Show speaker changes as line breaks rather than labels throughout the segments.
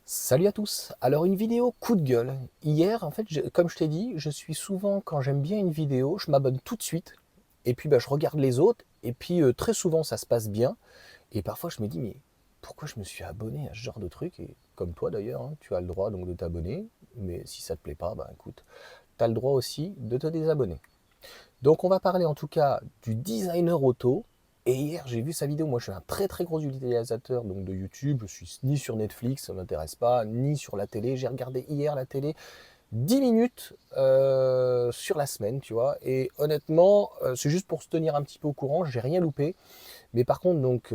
Salut à tous. Alors une vidéo coup de gueule. Hier, en fait, comme je t'ai dit, je suis souvent, quand j'aime bien une vidéo, je m'abonne tout de suite. Et puis je regarde les autres. Et puis très souvent, ça se passe bien. Et parfois, je me dis, mais pourquoi je me suis abonné à ce genre de truc? Et comme toi d'ailleurs, hein, tu as le droit donc de t'abonner. Mais si ça te plaît pas, bah écoute, tu as le droit aussi de te désabonner. Donc on va parler en tout cas du designer auto. Et hier j'ai vu sa vidéo, moi je suis un très très gros utilisateur donc de YouTube, je suis ni sur Netflix, ça ne m'intéresse pas, ni sur la télé. J'ai regardé hier la télé 10 minutes sur la semaine, tu vois. Et honnêtement, c'est juste pour se tenir un petit peu au courant, j'ai rien loupé. Mais par contre, donc,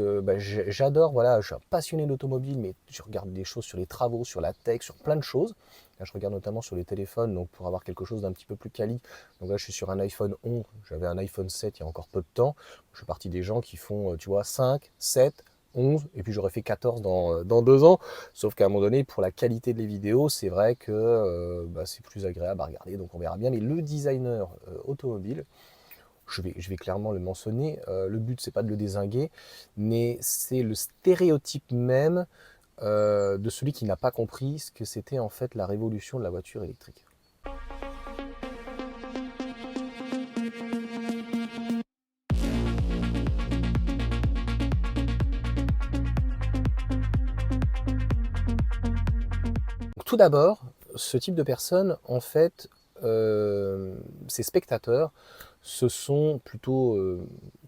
j'adore, voilà, je suis un passionné d'automobile, mais je regarde des choses sur les travaux, sur la tech, sur plein de choses. Là, je regarde notamment sur les téléphones, donc pour avoir quelque chose d'un petit peu plus quali. Donc là, je suis sur un iPhone 11, j'avais un iPhone 7 il y a encore peu de temps. Je suis parti des gens qui font, tu vois, 5, 7, 11, et puis j'aurais fait 14 dans 2 ans. Sauf qu'à un moment donné, pour la qualité des vidéos, c'est vrai que c'est plus agréable à regarder, donc on verra bien. Mais le designer automobile, je vais clairement le mentionner. Le but, c'est pas de le dézinguer, mais c'est le stéréotype même de celui qui n'a pas compris ce que c'était en fait la révolution de la voiture électrique. Donc, tout d'abord, ce type de personnes, en fait, ces spectateurs, ce sont plutôt,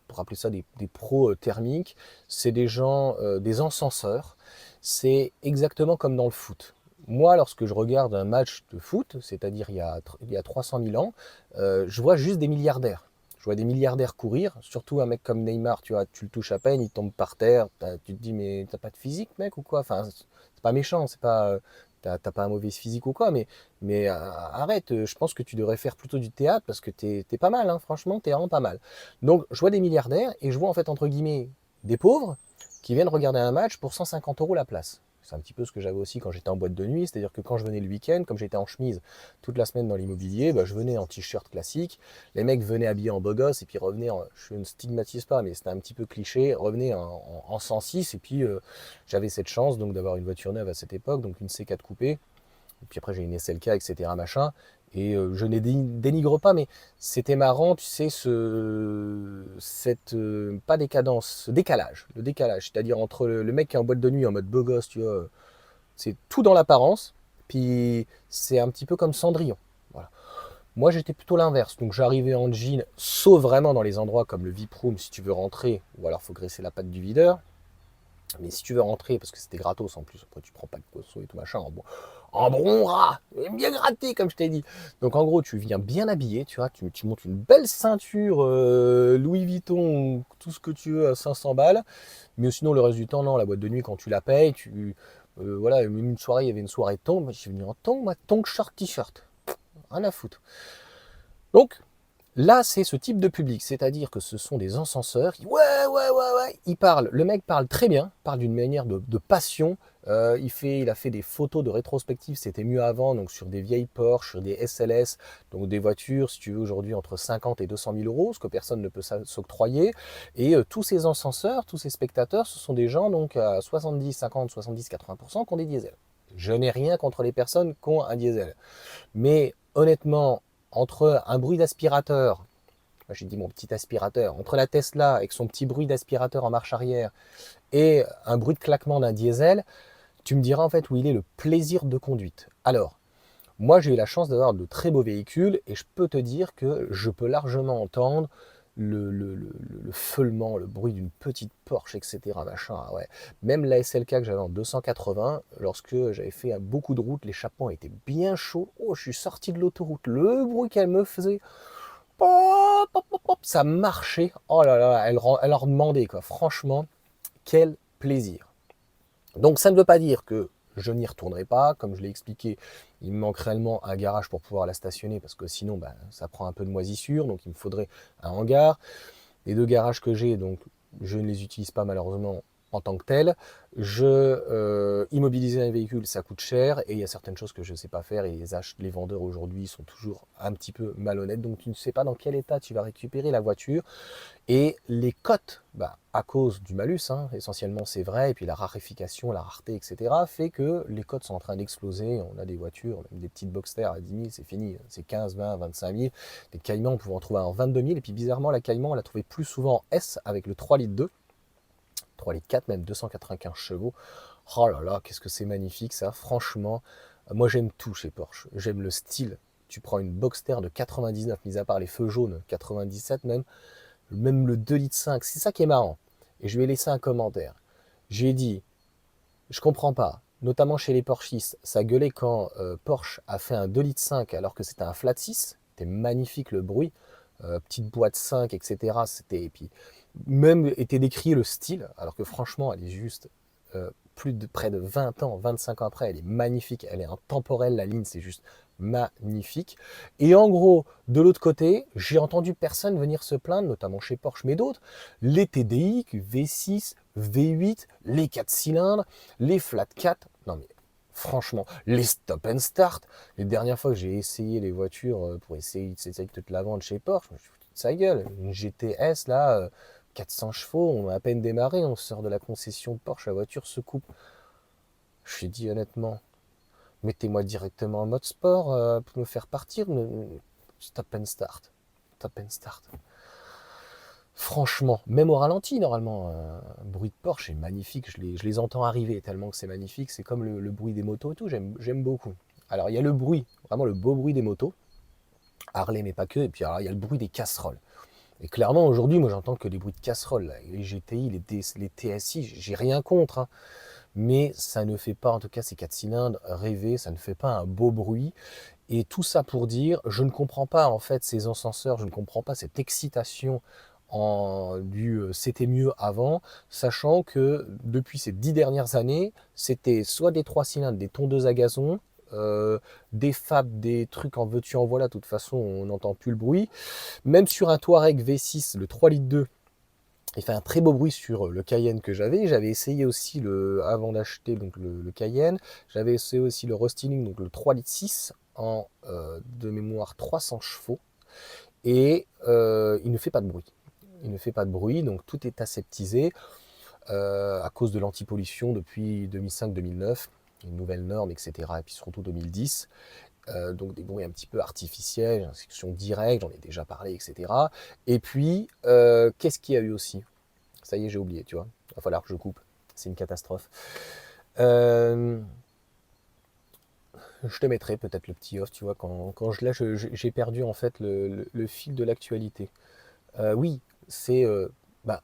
pour appeler ça des pros thermiques, c'est des gens, des encenseurs. C'est exactement comme dans le foot. Moi, lorsque je regarde un match de foot, c'est-à-dire il y a 300 000 ans, je vois juste des milliardaires. Je vois des milliardaires courir, surtout un mec comme Neymar, tu vois, tu le touches à peine, il tombe par terre, tu te dis mais t'as pas de physique mec ou quoi? Enfin, c'est pas méchant, c'est pas, t'as pas un mauvais physique ou quoi, mais arrête, je pense que tu devrais faire plutôt du théâtre parce que t'es pas mal, hein, franchement, t'es vraiment pas mal. Donc je vois des milliardaires et je vois en fait entre guillemets des pauvres qui viennent regarder un match pour 150 euros la place. C'est un petit peu ce que j'avais aussi quand j'étais en boîte de nuit, c'est-à-dire que quand je venais le week-end, comme j'étais en chemise toute la semaine dans l'immobilier, bah, je venais en t-shirt classique, les mecs venaient habillés en beau gosse et puis revenaient, je ne stigmatise pas, mais c'était un petit peu cliché, revenaient en 106 et puis j'avais cette chance donc d'avoir une voiture neuve à cette époque, donc une C4 coupée, et puis après j'ai une SLK, etc. machin. Et je ne dénigre pas, mais c'était marrant, tu sais, pas décadence, ce décalage, le décalage, c'est-à-dire entre le mec qui est en boîte de nuit en mode beau gosse, tu vois, c'est tout dans l'apparence, puis c'est un petit peu comme Cendrillon. Voilà. Moi j'étais plutôt l'inverse, donc j'arrivais en jean, sauf vraiment dans les endroits comme le VIP Room si tu veux rentrer, ou alors il faut graisser la patte du videur. Mais si tu veux rentrer, parce que c'était gratos en plus, après tu prends pas de poisson et tout machin, en bon rat, bien gratté comme je t'ai dit. Donc en gros, tu viens bien habillé, tu vois, tu montes une belle ceinture Louis Vuitton, tout ce que tu veux à 500 balles. Mais sinon, le reste du temps, non, la boîte de nuit, quand tu la payes, voilà, même une soirée, il y avait une soirée tongue, moi je suis venu en tongue, moi, tongue short t-shirt, rien à foutre. Donc, là, c'est ce type de public, c'est-à-dire que ce sont des encenseurs qui, ouais, ouais, ouais, ouais, il parle, le mec parle très bien, parle d'une manière de passion. Il a fait des photos de rétrospective, c'était mieux avant, donc sur des vieilles Porsche, sur des SLS, donc des voitures, si tu veux, aujourd'hui entre 50 et 200 000 euros, ce que personne ne peut s'octroyer. Et tous ces encenseurs, tous ces spectateurs, ce sont des gens donc à 70, 50, 70, 80% qui ont des diesels. Je n'ai rien contre les personnes qui ont un diesel. Mais honnêtement, entre un bruit d'aspirateur, j'ai dit mon petit aspirateur, entre la Tesla avec son petit bruit d'aspirateur en marche arrière et un bruit de claquement d'un diesel, tu me diras en fait où il est le plaisir de conduite. Alors, moi j'ai eu la chance d'avoir de très beaux véhicules et je peux te dire que je peux largement entendre le feulement, le bruit d'une petite Porsche, etc. Machin, ah ouais. Même la SLK que j'avais en 280, lorsque j'avais fait beaucoup de routes, l'échappement était bien chaud. Oh, je suis sorti de l'autoroute, le bruit qu'elle me faisait, pop, pop, pop, pop, ça marchait. Oh là là, elle en demandait quoi. Franchement, quel plaisir. Donc ça ne veut pas dire que je n'y retournerai pas. Comme je l'ai expliqué, il me manque réellement un garage pour pouvoir la stationner parce que sinon ça prend un peu de moisissure. Donc il me faudrait un hangar. Les deux garages que j'ai, donc je ne les utilise pas malheureusement. en tant que tel. Immobiliser un véhicule, ça coûte cher et il y a certaines choses que je ne sais pas faire et les vendeurs aujourd'hui sont toujours un petit peu malhonnêtes. Donc tu ne sais pas dans quel état tu vas récupérer la voiture. Et les cotes, à cause du malus, hein, essentiellement c'est vrai, et puis la raréfication, la rareté, etc., fait que les cotes sont en train d'exploser. On a des voitures, même des petites Boxster à 10 000, c'est fini, c'est 15, 20, 25 000. Des Cayman, on pouvait en trouver en 22 000, et puis bizarrement, la Cayman, on l'a trouvée plus souvent en S avec le 3 litres 2, 3 litres 4, même 295 chevaux. Oh là là, qu'est-ce que c'est magnifique ça, franchement. Moi j'aime tout chez Porsche, j'aime le style. Tu prends une Boxster de 99, mis à part les feux jaunes, 97 même le 2 litres 5, c'est ça qui est marrant. Et je lui ai laissé un commentaire. Je lui ai dit, je comprends pas, notamment chez les Porschistes, ça gueulait quand Porsche a fait un 2 litres 5 alors que c'était un flat 6, c'était magnifique le bruit, petite boîte 5, etc. C'était, et puis même était décrit le style, alors que franchement elle est juste près de 20 ans, 25 ans après, elle est magnifique, elle est intemporelle, la ligne c'est juste magnifique. Et en gros, de l'autre côté, j'ai entendu personne venir se plaindre, notamment chez Porsche, mais d'autres, les TDI, V6, V8, les 4 cylindres, les flat 4, non mais franchement, les stop and start, les dernières fois que j'ai essayé les voitures pour essayer de te la vendre chez Porsche, je me suis foutu de sa gueule, une GTS là, 400 chevaux, on a à peine démarré, on sort de la concession Porsche, la voiture se coupe. Je lui ai dit honnêtement, mettez-moi directement en mode sport pour me faire partir. Stop and start. Stop and start. Franchement, même au ralenti, normalement, un bruit de Porsche est magnifique. Je les entends arriver tellement que c'est magnifique. C'est comme le bruit des motos et tout. J'aime beaucoup. Alors, il y a le bruit, vraiment le beau bruit des motos. Harley, mais pas que. Et puis, alors, il y a le bruit des casseroles. Et clairement, aujourd'hui, moi, j'entends que les bruits de casseroles, là, les GTI, les TSI, j'ai rien contre, hein. Mais ça ne fait pas, en tout cas, ces 4 cylindres rêver, ça ne fait pas un beau bruit. Et tout ça pour dire, je ne comprends pas, en fait, ces ascenseurs, je ne comprends pas cette excitation du c'était mieux avant, sachant que depuis ces 10 dernières années, c'était soit des 3 cylindres, des tondeuses à gazon, des fab, des trucs en veux-tu en voilà, de toute façon, on n'entend plus le bruit. Même sur un Touareg V6, le 3 litres 2, il fait un très beau bruit sur le Cayenne que j'avais. J'avais essayé aussi, avant d'acheter donc le Cayenne, j'avais essayé aussi le Rostiling, donc le 3 litres 6, de mémoire 300 chevaux. Et il ne fait pas de bruit. Il ne fait pas de bruit, donc tout est aseptisé à cause de l'antipollution depuis 2005-2009, une nouvelle norme, etc. Et puis surtout 2010. Donc des bruits un petit peu artificiels, injection directe, j'en ai déjà parlé, etc. Et puis, qu'est-ce qu'il y a eu aussi? Ça y est, j'ai oublié, tu vois. Il va falloir que je coupe. C'est une catastrophe. Euh, je te mettrai peut-être le petit off, tu vois, j'ai perdu en fait le fil de l'actualité. Oui, c'est bah,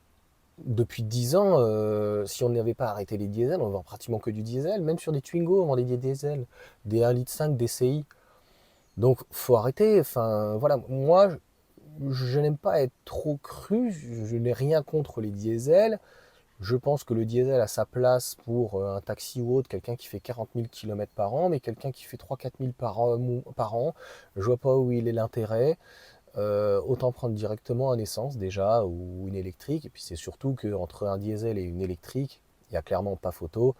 depuis 10 ans, si on n'avait pas arrêté les diesels, on vend pratiquement que du diesel. Même sur des Twingo, on vendait des diesels, des 1,5 litre DCI. Donc, faut arrêter. Enfin, voilà, moi, je n'aime pas être trop cru. Je n'ai rien contre les diesels. Je pense que le diesel a sa place pour un taxi ou autre, quelqu'un qui fait 40 000 km par an, mais quelqu'un qui fait 3-4 000 par an, je vois pas où il est l'intérêt. Autant prendre directement un essence déjà ou une électrique. Et puis c'est surtout qu'entre un diesel et une électrique, il n'y a clairement pas photo.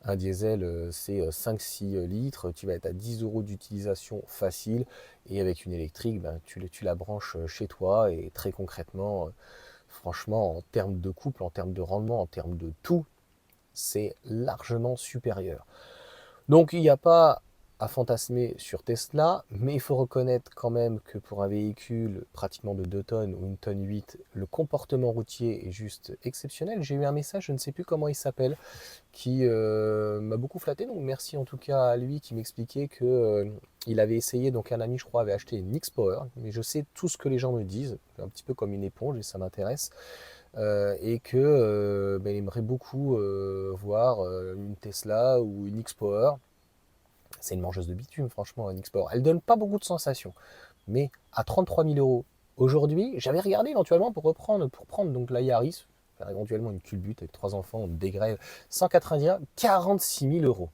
Un diesel, c'est 5-6 litres, tu vas être à 10 euros d'utilisation facile. Et avec une électrique, ben, tu la branches chez toi et très concrètement, franchement, en termes de couple, en termes de rendement, en termes de tout, c'est largement supérieur. Donc il n'y a pas à fantasmer sur Tesla, mais il faut reconnaître quand même que pour un véhicule pratiquement de 2 tonnes ou 1 tonne 8, le comportement routier est juste exceptionnel. J'ai eu un message, je ne sais plus comment il s'appelle, qui m'a beaucoup flatté, donc merci en tout cas à lui qui m'expliquait que il avait essayé, donc un ami je crois avait acheté une X-Power, mais je sais tout ce que les gens me disent, un petit peu comme une éponge et ça m'intéresse. Et que il aimerait beaucoup voir une Tesla ou une X-Power. C'est une mangeuse de bitume, franchement, une X-Power. Elle donne pas beaucoup de sensations, mais à 33 000 euros aujourd'hui, j'avais regardé éventuellement pour prendre donc la Yaris, faire éventuellement une culbute avec 3 enfants, on dégrève 191, 46 000 euros.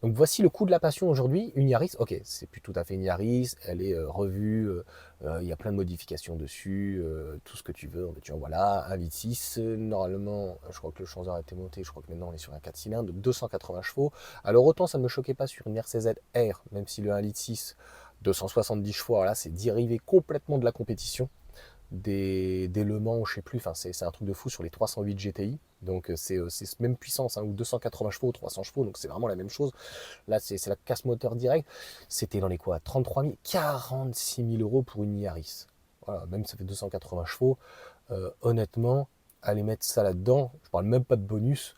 Donc voici le coût de la passion aujourd'hui. Une Yaris, ok, c'est plus tout à fait une Yaris, elle est revue, il y a plein de modifications dessus, tout ce que tu veux. Tu vois, voilà, 1,6 litre, normalement, je crois que le changeur a été monté, je crois que maintenant on est sur un 4 cylindres, 280 chevaux. Alors autant ça ne me choquait pas sur une RCZ R, même si le 1,6 litre, 270 chevaux, alors là c'est dérivé complètement de la compétition des Le Mans, je sais plus, enfin c'est un truc de fou sur les 308 GTI, donc c'est même puissance, hein, ou 280 chevaux, 300 chevaux, donc c'est vraiment la même chose. Là c'est la casse moteur direct, c'était dans les quoi, 33 000, 46 000 euros pour une Yaris. Voilà, même ça fait 280 chevaux, honnêtement, aller mettre ça là-dedans, je parle même pas de bonus,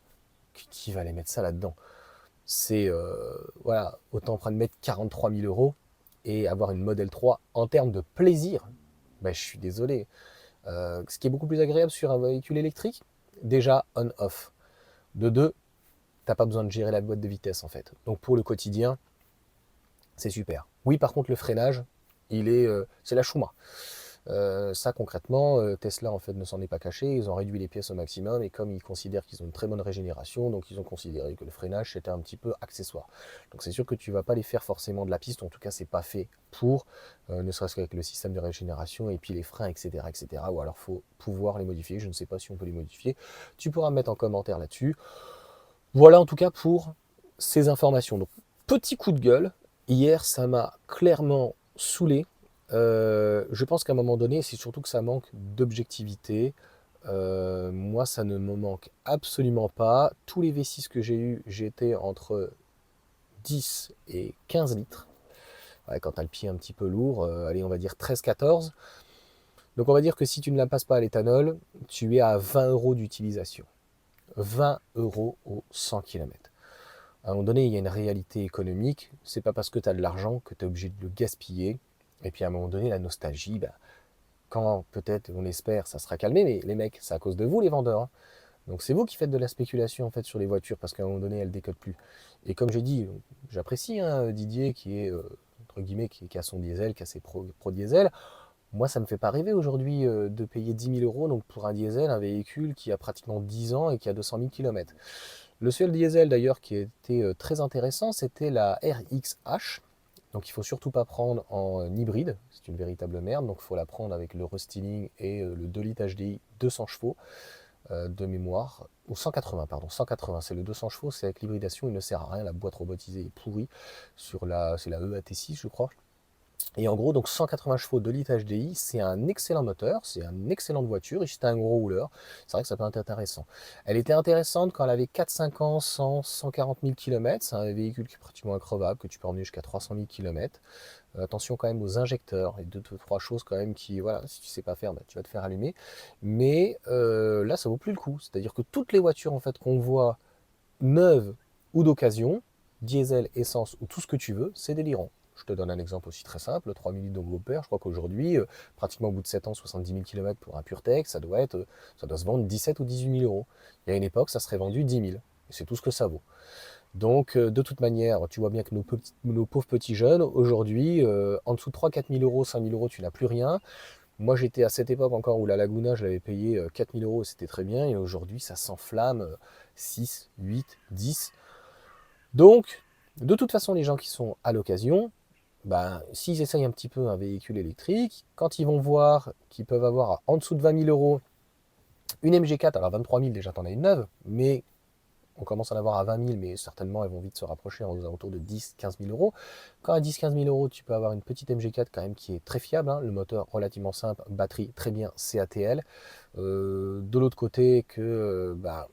qui va aller mettre ça là-dedans? C'est, voilà, autant prendre mettre 43 000 euros et avoir une Model 3 en termes de plaisir. Ben, je suis désolé. Ce qui est beaucoup plus agréable sur un véhicule électrique, déjà on-off. De deux, t'as pas besoin de gérer la boîte de vitesse en fait. Donc pour le quotidien, c'est super. Oui, par contre, le freinage, c'est la chouma. Ça concrètement, Tesla en fait ne s'en est pas caché, ils ont réduit les pièces au maximum et comme ils considèrent qu'ils ont une très bonne régénération, donc ils ont considéré que le freinage c'était un petit peu accessoire. Donc c'est sûr que tu vas pas les faire forcément de la piste, en tout cas c'est pas fait pour, ne serait-ce qu'avec le système de régénération et puis les freins, etc., etc. Ou alors faut pouvoir les modifier, je ne sais pas si on peut les modifier. Tu pourras me mettre en commentaire là-dessus. Voilà en tout cas pour ces informations. Donc petit coup de gueule, hier ça m'a clairement saoulé. Je pense qu'à un moment donné, c'est surtout que ça manque d'objectivité. Moi, ça ne me manque absolument pas. Tous les V6 que j'ai eus, j'étais entre 10 et 15 litres. Ouais, quand tu as le pied un petit peu lourd, allez, on va dire 13-14. Donc on va dire que si tu ne la passes pas à l'éthanol, tu es à 20 euros d'utilisation. 20 euros au 100 km. À un moment donné, il y a une réalité économique. C'est pas parce que tu as de l'argent que tu es obligé de le gaspiller. Et puis à un moment donné, la nostalgie, bah, quand peut-être, on espère, ça sera calmé, mais les mecs, c'est à cause de vous les vendeurs, hein. Donc c'est vous qui faites de la spéculation en fait sur les voitures parce qu'à un moment donné, elles décodent plus. Et comme j'ai dit, j'apprécie hein, Didier qui est, entre guillemets, qui a son diesel, qui a ses pro diesel. Moi, ça ne me fait pas rêver aujourd'hui de payer 10 000 euros donc pour un diesel, un véhicule qui a pratiquement 10 ans et qui a 200 000 km. Le seul diesel d'ailleurs qui était très intéressant, c'était la RXH. Donc il ne faut surtout pas prendre en hybride, c'est une véritable merde, donc il faut la prendre avec le restyling et le 2 litres HDI 200 chevaux de mémoire, ou 180 pardon, 180 c'est le 200 chevaux, c'est avec l'hybridation, il ne sert à rien, la boîte robotisée est pourrie, c'est la EAT6 je crois. Et en gros, donc 180 chevaux, 2 litres HDI, c'est un excellent moteur, c'est une excellente voiture, et c'était un gros rouleur. C'est vrai que ça peut être intéressant. Elle était intéressante quand elle avait 4-5 ans, 100, 140 000 km. C'est un véhicule qui est pratiquement increvable, que tu peux emmener jusqu'à 300 000 km. Attention quand même aux injecteurs, et deux, trois choses quand même qui, voilà, si tu sais pas faire, bah, tu vas te faire allumer. Mais là, ça vaut plus le coup. C'est-à-dire que toutes les voitures en fait qu'on voit neuves ou d'occasion, diesel, essence ou tout ce que tu veux, c'est délirant. Je te donne un exemple aussi très simple, 3000 litres de Whopper, je crois qu'aujourd'hui, pratiquement au bout de 7 ans, 70 000 km pour un PureTech, ça doit se vendre 17 ou 18 000 euros. Il y a une époque, ça serait vendu 10 000. Et c'est tout ce que ça vaut. Donc, de toute manière, tu vois bien que nos pauvres petits jeunes, aujourd'hui, en dessous de 3-4 000 euros, 5 000 euros, tu n'as plus rien. Moi, j'étais à cette époque encore où la Laguna, je l'avais payé 4 000 euros, c'était très bien. Et aujourd'hui, ça s'enflamme 6, 8, 10. Donc, de toute façon, les gens qui sont à l'occasion, ben, s'ils essayent un petit peu un véhicule électrique, quand ils vont voir qu'ils peuvent avoir en dessous de 20 000 euros une MG4, alors 23 000 déjà, t'en as une neuve, mais on commence à en avoir à 20 000, mais certainement elles vont vite se rapprocher aux alentours de 10-15 000 euros. Quand à 10-15 000 euros, tu peux avoir une petite MG4 quand même qui est très fiable, hein, le moteur relativement simple, batterie très bien, CATL. De l'autre côté, bah,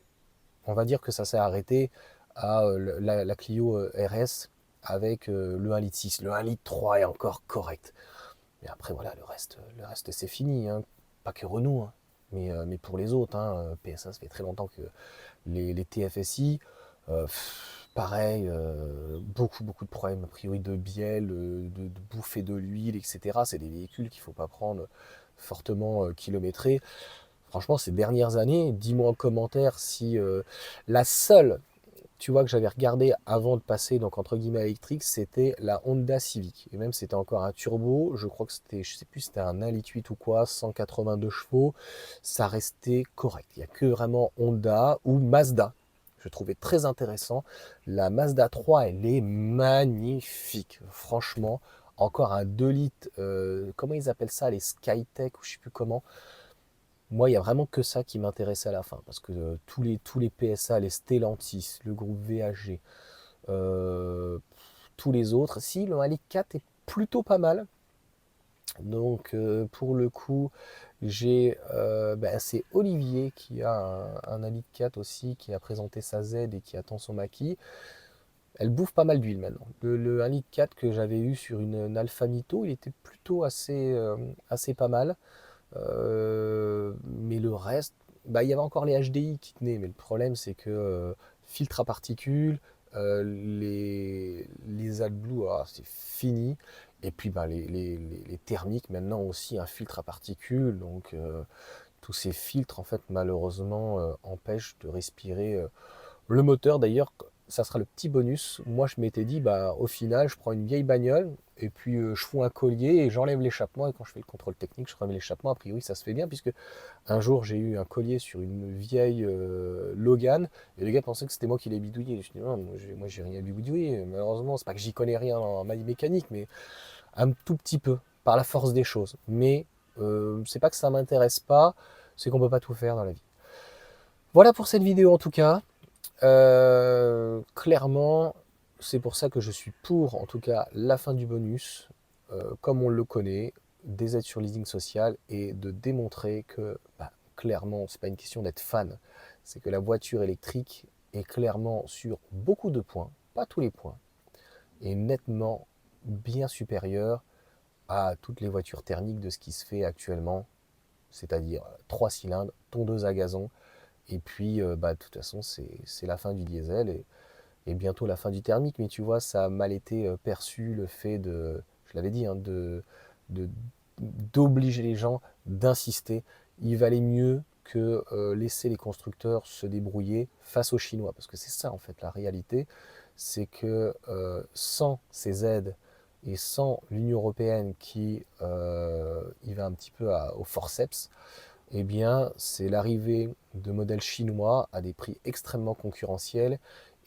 on va dire que ça s'est arrêté à la Clio RS avec le 1,6 litre. Le 1,3 litre 3 est encore correct. Mais après, voilà, le reste c'est fini. Hein. Pas que Renault, hein. Mais pour les autres, hein, PSA, ça fait très longtemps que les TFSI, pareil, beaucoup de problèmes, a priori de bielle, de bouffer de l'huile, etc. C'est des véhicules qu'il ne faut pas prendre fortement kilométrés. Franchement, ces dernières années, dis-moi en commentaire si la seule, tu vois, que j'avais regardé avant de passer, donc entre guillemets électrique, c'était la Honda Civic. Et même c'était encore un turbo, je crois que c'était, je sais plus, c'était un 1,8 litre ou quoi, 182 chevaux, ça restait correct. Il n'y a que vraiment Honda ou Mazda. je trouvais très intéressant. La Mazda 3, elle est magnifique. Franchement, encore un 2 litres, comment ils appellent ça, les Skytech ou je sais plus comment. Moi, il n'y a vraiment que ça qui m'intéressait à la fin, parce que tous les PSA, les Stellantis, le groupe VAG, euh, tous les autres, si le 1.4 est plutôt pas mal. Donc pour le coup, c'est Olivier qui a un Elite 4 aussi, qui a présenté sa Z et qui attend son maquis. Elle bouffe pas mal d'huile maintenant. Le 1 litre 4 que j'avais eu sur une Alfa Mito, il était plutôt assez pas mal. Mais le reste, il y avait encore les HDI qui tenaient, mais le problème c'est que filtre à particules, les AdBlue, c'est fini. Et puis les thermiques maintenant aussi un filtre à particules. Donc tous ces filtres en fait malheureusement empêchent de respirer le moteur. D'ailleurs, ça sera le petit bonus. Moi, je m'étais dit, au final, je prends une vieille bagnole et puis je fous un collier et j'enlève l'échappement. Et quand je fais le contrôle technique, je remets l'échappement. A priori, ça se fait bien puisque un jour, j'ai eu un collier sur une vieille Logan et les gars pensaient que c'était moi qui l'ai bidouillé. Je dis, non, moi, j'ai rien bidouillé. Malheureusement, c'est pas que j'y connais rien en mécanique, mais un tout petit peu par la force des choses. Mais c'est pas que ça m'intéresse pas, c'est qu'on peut pas tout faire dans la vie. Voilà pour cette vidéo en tout cas. Clairement, c'est pour ça que je suis pour, en tout cas, la fin du bonus, comme on le connaît, des aides sur leasing social et de démontrer que, clairement, c'est pas une question d'être fan, c'est que la voiture électrique est clairement sur beaucoup de points, pas tous les points, et nettement bien supérieure à toutes les voitures thermiques de ce qui se fait actuellement, c'est-à-dire 3 cylindres, tondeuse à gazon, et puis, de toute façon, c'est la fin du diesel et bientôt la fin du thermique. Mais tu vois, ça a mal été perçu le fait de, je l'avais dit, hein, de- d'obliger les gens, d'insister. Il valait mieux que laisser les constructeurs se débrouiller face aux Chinois. Parce que c'est ça, en fait, la réalité. C'est que sans ces aides et sans l'Union européenne qui y va un petit peu au forceps, eh bien, c'est l'arrivée de modèles chinois à des prix extrêmement concurrentiels.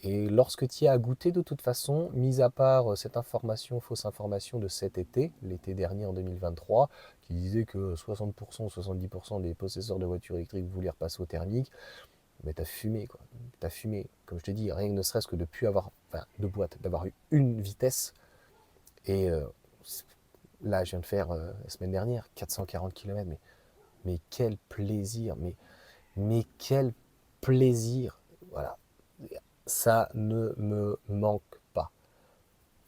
Et lorsque tu y as goûté de toute façon, mis à part cette information, fausse information de cet été, l'été dernier en 2023, qui disait que 60% ou 70% des possesseurs de voitures électriques voulaient repasser au thermique, mais t'as fumé quoi. T'as fumé. Comme je te dis, rien que ne serait-ce que de plus avoir, enfin, de boîte, d'avoir eu une vitesse. Et là, je viens de faire la semaine dernière 440 km, mais quel plaisir, mais quel plaisir. Voilà, ça ne me manque pas.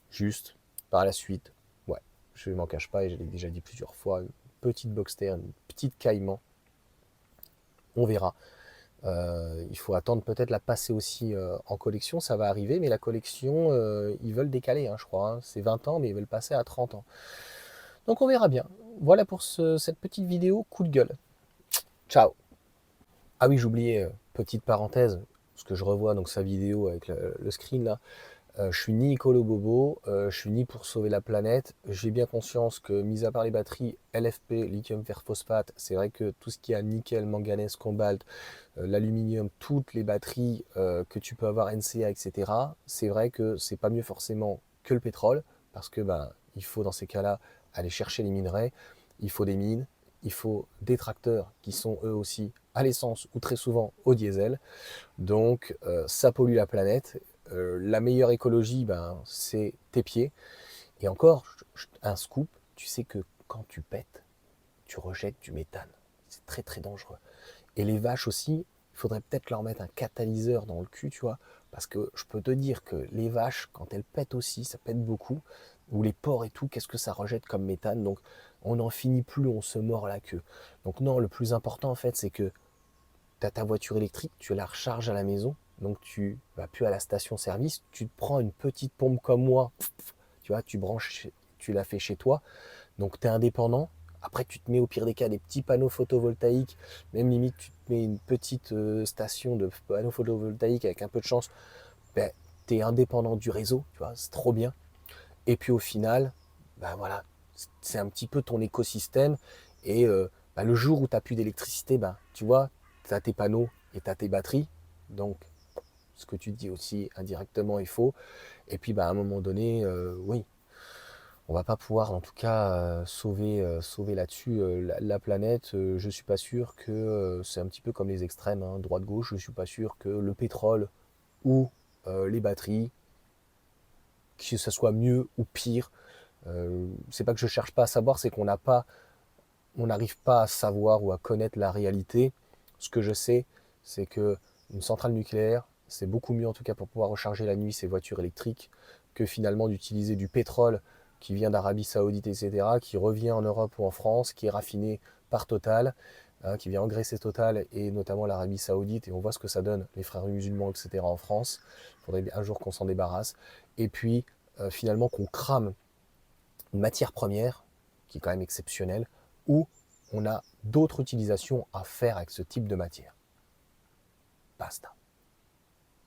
Juste, par la suite, ouais, je ne m'en cache pas et je l'ai déjà dit plusieurs fois, une petite Boxster, une petite Caïman, on verra. Il faut attendre peut-être la passer aussi en collection, ça va arriver, mais la collection, ils veulent décaler, hein, je crois. Hein. C'est 20 ans, mais ils veulent passer à 30 ans. Donc on verra bien. Voilà pour cette petite vidéo, coup de gueule. Ciao. Ah oui, j'oubliais, petite parenthèse, parce que je revois donc sa vidéo avec le screen là. Je suis ni écolo bobo, je suis ni pour sauver la planète. J'ai bien conscience que, mis à part les batteries LFP, lithium fer phosphate, c'est vrai que tout ce qui a nickel, manganèse, cobalt, l'aluminium, toutes les batteries que tu peux avoir, NCA, etc., c'est vrai que c'est pas mieux forcément que le pétrole, parce que il faut dans ces cas-là aller chercher les minerais, il faut des mines, il faut des tracteurs qui sont eux aussi à l'essence ou très souvent au diesel. Donc ça pollue la planète. La meilleure écologie, c'est tes pieds. Et encore, un scoop, tu sais que quand tu pètes, tu rejettes du méthane. C'est très très dangereux. Et les vaches aussi, il faudrait peut-être leur mettre un catalyseur dans le cul, tu vois. Parce que je peux te dire que les vaches, quand elles pètent aussi, ça pète beaucoup. Ou les porcs et tout, qu'est-ce que ça rejette comme méthane. Donc on n'en finit plus, on se mord la queue. Donc non, le plus important en fait, c'est que tu as ta voiture électrique, tu la recharges à la maison, donc tu vas plus à la station-service, tu te prends une petite pompe comme moi, tu vois, tu branches, tu la fais chez toi, donc tu es indépendant. Après, tu te mets au pire des cas des petits panneaux photovoltaïques, même limite, tu te mets une petite station de panneaux photovoltaïques avec un peu de chance, tu es indépendant du réseau, tu vois, c'est trop bien. Et puis au final, voilà, c'est un petit peu ton écosystème. Et le jour où tu n'as plus d'électricité, tu vois, tu as tes panneaux et tu as tes batteries. Donc ce que tu dis aussi indirectement est faux. Et puis à un moment donné, oui, on va pas pouvoir en tout cas sauver là-dessus la planète. Je suis pas sûr que c'est un petit peu comme les extrêmes, hein, droite-gauche, je suis pas sûr que le pétrole ou les batteries, que ce soit mieux ou pire. C'est pas que je cherche pas à savoir, c'est on n'arrive pas à savoir ou à connaître la réalité. Ce que je sais, c'est que une centrale nucléaire, c'est beaucoup mieux en tout cas pour pouvoir recharger la nuit ses voitures électriques que finalement d'utiliser du pétrole qui vient d'Arabie Saoudite, etc., qui revient en Europe ou en France, qui est raffiné par Total, hein, qui vient engraisser Total et notamment l'Arabie Saoudite, et on voit ce que ça donne, les frères musulmans, etc., en France. Il faudrait un jour qu'on s'en débarrasse. Et puis, finalement, qu'on crame une matière première, qui est quand même exceptionnelle, où on a d'autres utilisations à faire avec ce type de matière. Basta.